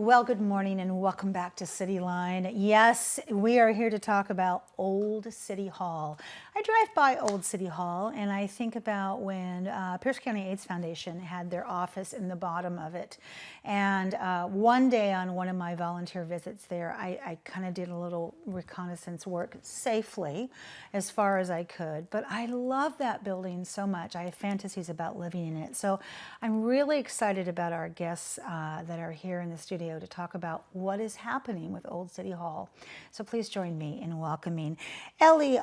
Well, good morning and welcome back to CityLine. Yes, we are here to talk about Old City Hall. I drive by Old City Hall and I think about when Pierce County AIDS Foundation had their office in the bottom of it. And one day on one of my volunteer visits there, I kind of did a little reconnaissance work safely as far as I could. But I love that building so much. I have fantasies about living in it. So I'm really excited about our guests that are here in the studio to talk about what is happening with Old City Hall. So please join me in welcoming Elly,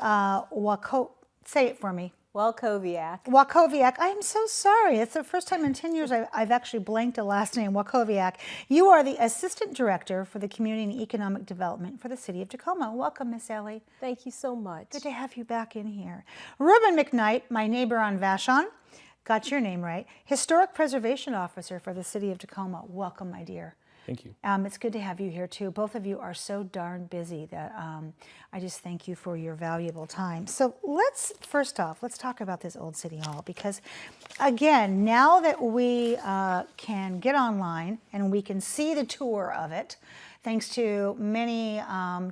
say it for me. Walkowiak. Walkowiak. I am so sorry. It's the first time in 10 years I've actually blanked a last name, Walkowiak. You are the Assistant Director for the Community and Economic Development for the City of Tacoma. Welcome, Miss Elly. Thank you so much. Good to have you back in here. Reuben McKnight, my neighbor on Vashon. Got your name right. Historic Preservation Officer for the City of Tacoma. Welcome, my dear. Thank you. It's good to have you here too. Both of you are so darn busy that I just thank you for your valuable time. So first off, let's talk about this Old City Hall, because again, now that we can get online and we can see the tour of it, thanks to many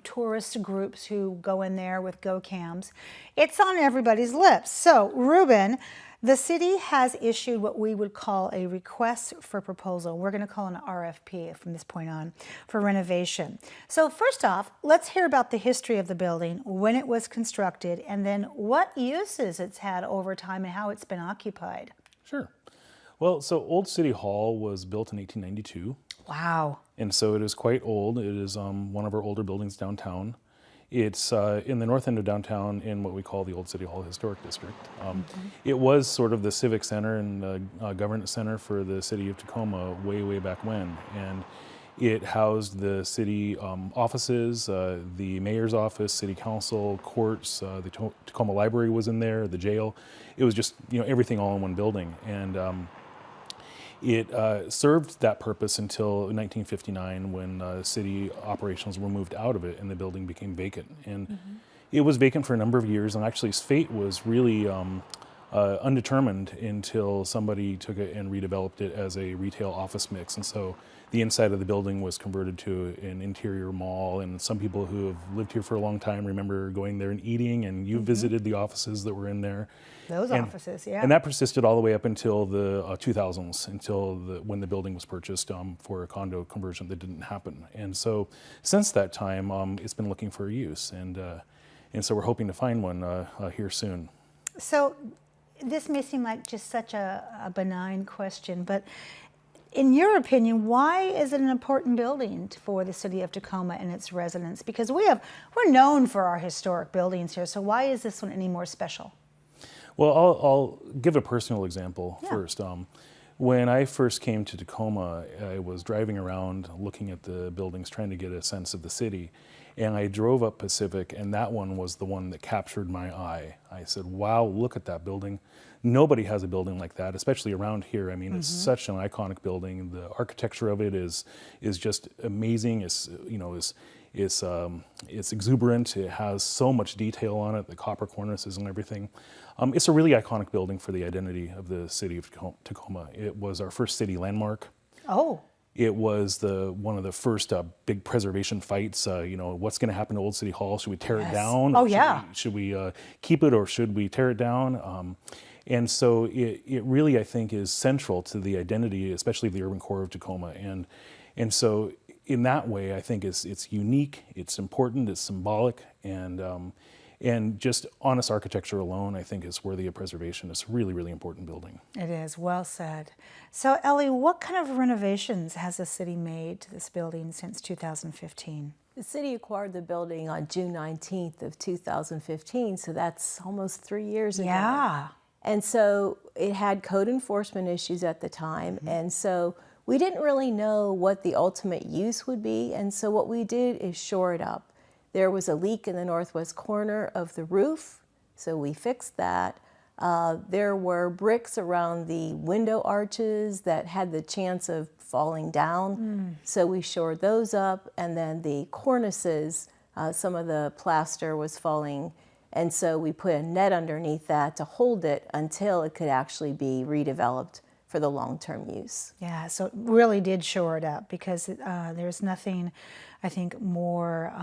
tourist groups who go in there with GoCams, it's on everybody's lips. So Reuben, the city has issued what we would call a request for proposal. We're going to call it an RFP from this point on for renovation. So first off, let's hear about the history of the building, when it was constructed, and then what uses it's had over time and how it's been occupied. Sure. Well, so Old City Hall was built in 1892. Wow. And so it is quite old. It is one of our older buildings downtown. It's in the north end of downtown in what we call the Old City Hall Historic District. It was sort of the civic center and governance center for the city of Tacoma way back when. And it housed the city offices, the mayor's office, city council, courts, the Tacoma Library was in there, the jail. It was just, everything all in one building. And it served that purpose until 1959 when city operations were moved out of it and the building became vacant. And it was vacant for a number of years, and actually its fate was really undetermined until somebody took it and redeveloped it as a retail office mix. And so the inside of the building was converted to an interior mall, and some people who have lived here for a long time remember going there and eating, and you visited the offices that were in there. Those offices, yeah. And that persisted all the way up until the 2000s, when the building was purchased for a condo conversion that didn't happen. And so since that time, it's been looking for a use, and so we're hoping to find one here soon. So this may seem like just such a benign question, but in your opinion, why is it an important building for the city of Tacoma and its residents? Because we're known for our historic buildings here, so why is this one any more special? Well, I'll give a personal example first. When I first came to Tacoma, I was driving around looking at the buildings, trying to get a sense of the city. And I drove up Pacific, and that one was the one that captured my eye. I said, wow, look at that building. Nobody has a building like that, especially around here. I mean, it's such an iconic building. The architecture of it is just amazing. It's exuberant. It has so much detail on it, the copper cornices and everything. It's a really iconic building for the identity of the city of Tacoma. It was our first city landmark. Oh. It was one of the first big preservation fights. What's going to happen to Old City Hall? Should we tear it down? Oh, yeah. Should we keep it, or should we tear it down? And so it really, I think, is central to the identity, especially the urban core of Tacoma. And so in that way, I think it's unique, it's important, it's symbolic, and just honest architecture alone, I think, is worthy of preservation. It's a really important building. It is, well said. So Elly, what kind of renovations has the city made to this building since 2015? The city acquired the building on June 19th of 2015, so that's almost 3 years ago. Yeah. And so it had code enforcement issues at the time, and so we didn't really know what the ultimate use would be, and so what we did is shore it up. There was a leak in the northwest corner of the roof, so we fixed that. There were bricks around the window arches that had the chance of falling down, so we shored those up, and then the cornices, some of the plaster was falling, and so we put a net underneath that to hold it until it could actually be redeveloped for the long-term use. Yeah, so it really did shore it up because there's nothing, I think, more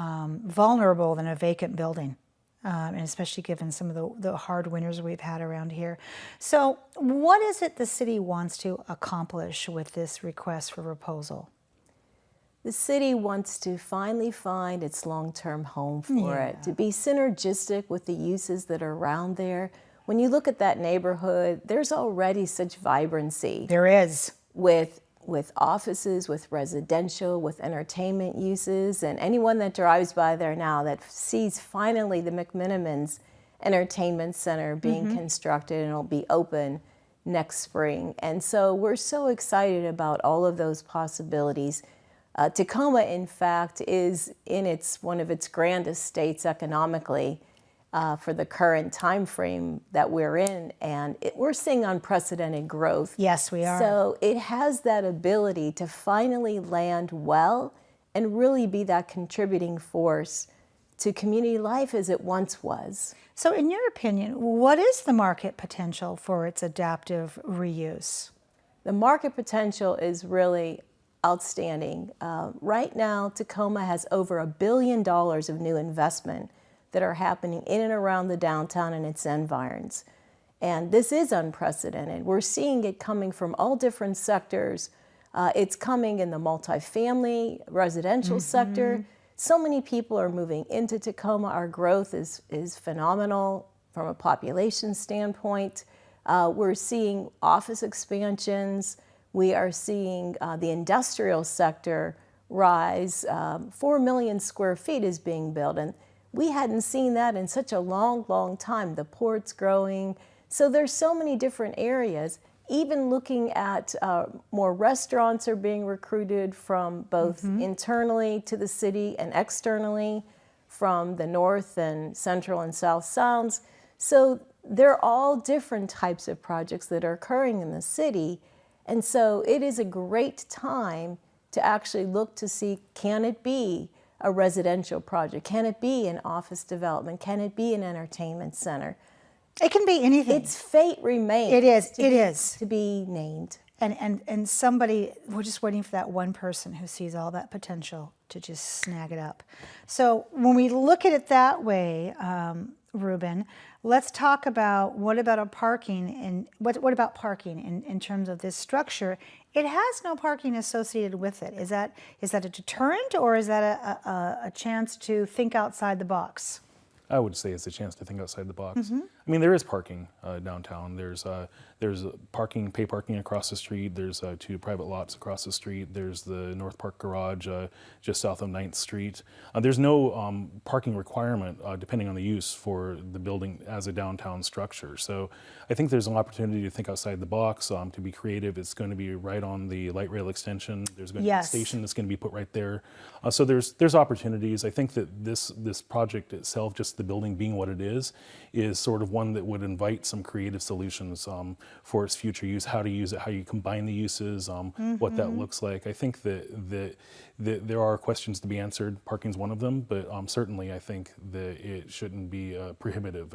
vulnerable than a vacant building. And especially given some of the hard winters we've had around here. So what is it the city wants to accomplish with this request for proposal? The city wants to finally find its long-term home for it, to be synergistic with the uses that are around there. When you look at that neighborhood, there's already such vibrancy. There is. With offices, with residential, with entertainment uses, and anyone that drives by there now that sees finally the McMenamins Entertainment Center being constructed and it'll be open next spring. And so we're so excited about all of those possibilities. Tacoma, in fact, is in one of its grandest states economically for the current time frame that we're in, and we're seeing unprecedented growth. Yes, we are. So it has that ability to finally land well and really be that contributing force to community life as it once was. So in your opinion, what is the market potential for its adaptive reuse? The market potential is really outstanding. Right now, Tacoma has over $1 billion of new investment that are happening in and around the downtown and its environs. And this is unprecedented. We're seeing it coming from all different sectors. It's coming in the multifamily, residential sector. So many people are moving into Tacoma. Our growth is phenomenal from a population standpoint. We're seeing office expansions. We are seeing the industrial sector rise. 4 million square feet is being built, and we hadn't seen that in such a long, long time. The port's growing. So there's so many different areas. Even looking at more restaurants are being recruited from both internally to the city and externally from the north and central and south sounds. So they're all different types of projects that are occurring in the city. And so it is a great time to actually look to see, can it be a residential project? Can it be an office development? Can it be an entertainment center? It can be anything. Its fate remains. It is. To be named. And somebody, we're just waiting for that one person who sees all that potential to just snag it up. So when we look at it that way, Reuben, let's talk about what about parking in terms of this structure? It has no parking associated with it. Is that a deterrent, or is that a chance to think outside the box? I would say it's a chance to think outside the box. I mean, there is parking downtown. There's parking, pay parking across the street. There's 2 private lots across the street. There's the North Park Garage just south of 9th Street. There's no parking requirement depending on the use for the building as a downtown structure. So I think there's an opportunity to think outside the box, to be creative. It's going to be right on the light rail extension. There's going to be a station that's going to be put right there. So there's opportunities. I think that this project itself, just the building being what it is sort of one that would invite some creative solutions for its future use, how to use it, how you combine the uses, what that looks like. I think that there are questions to be answered. Parking's one of them, but certainly I think that it shouldn't be prohibitive.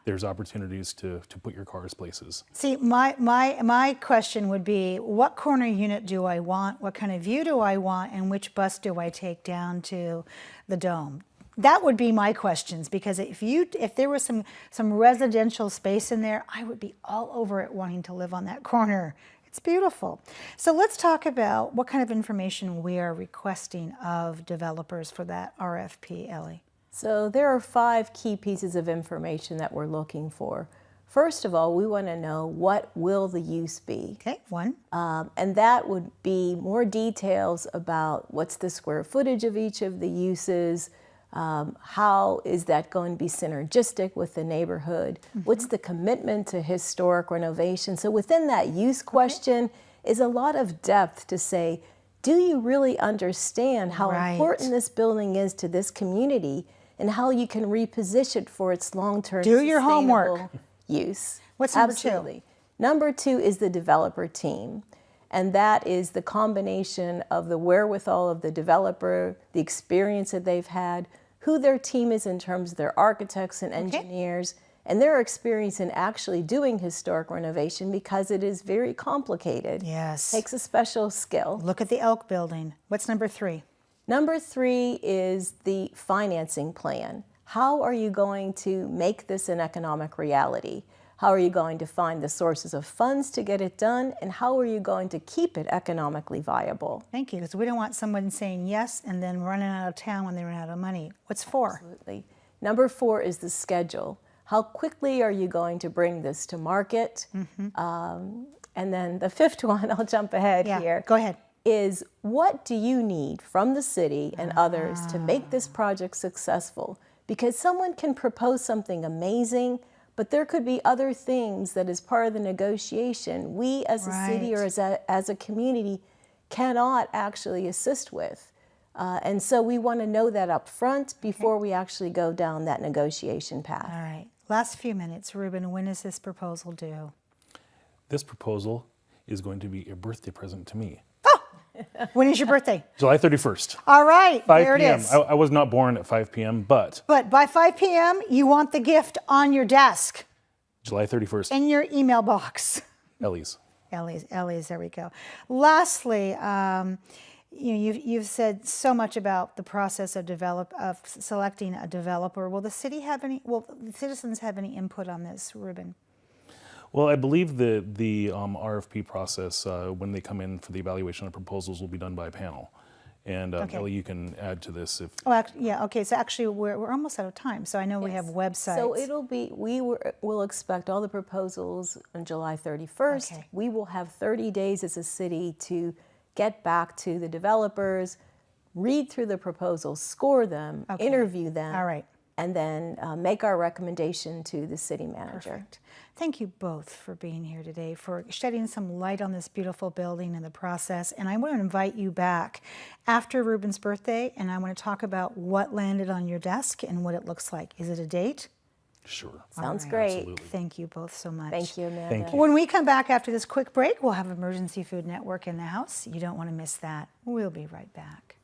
There's opportunities to put your cars places. See, my question would be, what corner unit do I want? What kind of view do I want? And which bus do I take down to the Dome? That would be my questions, because if there was some residential space in there, I would be all over it wanting to live on that corner. It's beautiful. So let's talk about what kind of information we are requesting of developers for that RFP, Elly. So there are 5 key pieces of information that we're looking for. First of all, we want to know, what will the use be? Okay, 1. And that would be more details about what's the square footage of each of the uses. How is that going to be synergistic with the neighborhood? What's the commitment to historic renovation? So within that use question is a lot of depth to say, do you really understand how important this building is to this community and how you can reposition it for its long-term your homework use? What's number Absolutely. 2? Number 2 is the developer team. And that is the combination of the wherewithal of the developer, the experience that they've had, who their team is in terms of their architects and engineers, and their experience in actually doing historic renovation, because it is very complicated. Yes. Takes a special skill. Look at the Elk building. What's number 3? Number 3 is the financing plan. How are you going to make this an economic reality? How are you going to find the sources of funds to get it done? And how are you going to keep it economically viable? Thank you, because we don't want someone saying yes and then running out of town when they run out of money. What's 4? Absolutely. Number 4 is the schedule. How quickly are you going to bring this to market? And then the 5th one, I'll jump ahead here. Go ahead. Is what do you need from the city and others to make this project successful? Because someone can propose something amazing, but there could be other things that as part of the negotiation, we as a city or as a community cannot actually assist with. And so we want to know that up front before we actually go down that negotiation path. All right. Last few minutes. Reuben, when is this proposal due? This proposal is going to be a birthday present to me. When is your birthday? July 31st. All right. 5 there p.m. it is. I was not born at 5 p.m., but But by 5 p.m., you want the gift on your desk, July 31st, in your email box. Elly's. Elly's, there we go. Lastly, you've said so much about the process of selecting a developer. Will the citizens have any input on this, Reuben? Well, I believe that the RFP process, when they come in for the evaluation of proposals, will be done by a panel. And Elly, you can add to this if. Oh, yeah. Okay. So actually, we're almost out of time. So I know we have websites. So it'll be, we'll expect all the proposals on July 31st. Okay. We will have 30 days as a city to get back to the developers, read through the proposals, score them, interview them. All right. And then make our recommendation to the city manager. Perfect. Thank you both for being here today, for shedding some light on this beautiful building and the process. And I want to invite you back after Reuben's birthday, and I want to talk about what landed on your desk and what it looks like. Is it a date? Sure. Sounds great. Absolutely. Thank you both so much. Thank you, Amanda. Thank you. When we come back after this quick break, we'll have Emergency Food Network in the house. You don't want to miss that. We'll be right back.